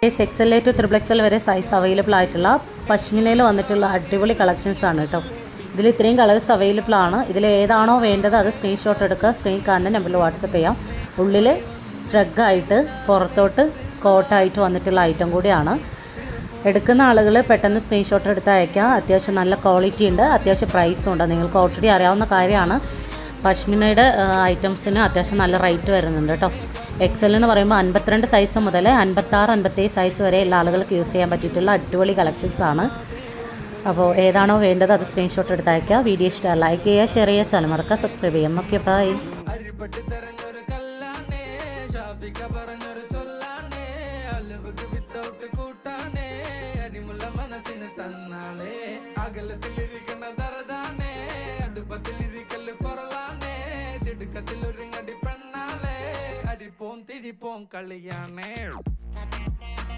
XL to XXL വരെ size available ആയിട്ടുള്ള പശ്മിനയിൽ വന്നിട്ടുള്ള അടിപൊളി കളക്ഷൻസ് ആണ് കേട്ടോ. ഇതിൽ ഇത്രയും കളേഴ്സ് അവൈലബിൾ ആണ്. ഇതിൽ ഏതാണോ വേണ്ടത് അത് സ്ക്രീൻഷോട്ട് എടുക്കുക, സ്ക്രീൻ കാണുന്ന നമ്പറിൽ വാട്സപ്പ് ചെയ്യാം. ഉള്ളിൽ ശ്രഗായിട്ട് പുറത്തോട്ട് കോട്ടായിട്ട് വന്നിട്ടുള്ള ഐറ്റം കൂടിയാണ്. എടുക്കുന്ന ആളുകൾ പെട്ടെന്ന് സ്ക്രീൻഷോട്ട് എടുത്ത് അയക്കാം. അത്യാവശ്യം നല്ല ക്വാളിറ്റി ഉണ്ട്, അത്യാവശ്യം പ്രൈസും ഉണ്ട്. നിങ്ങൾക്ക് ഓൾറെഡി അറിയാവുന്ന കാര്യമാണ്. പശ്മിനയുടെ ഐറ്റംസിന് അത്യാവശ്യം നല്ല റേറ്റ് വരുന്നുണ്ട് കേട്ടോ. XL എന്ന് പറയുമ്പോൾ 52 സൈസ് മുതൽ 56-57 സൈസ് വരെ എല്ലാ ആളുകൾക്ക് യൂസ് ചെയ്യാൻ പറ്റിയിട്ടുള്ള അടിപൊളി കളക്ഷൻസ് ആണ്. അപ്പോൾ ഏതാണോ വേണ്ടത് അത് സ്ക്രീൻഷോട്ട് എടുത്ത് അയക്കുക. വീഡിയോ ഇഷ്ടം ലൈക്ക് ചെയ്യുക, ഷെയർ ചെയ്യുക, ചാനൽ മറക്കുക, സബ്സ്ക്രൈബ് ചെയ്യാം. Okay, bye. തിരിപ്പോം കളിയാണേ.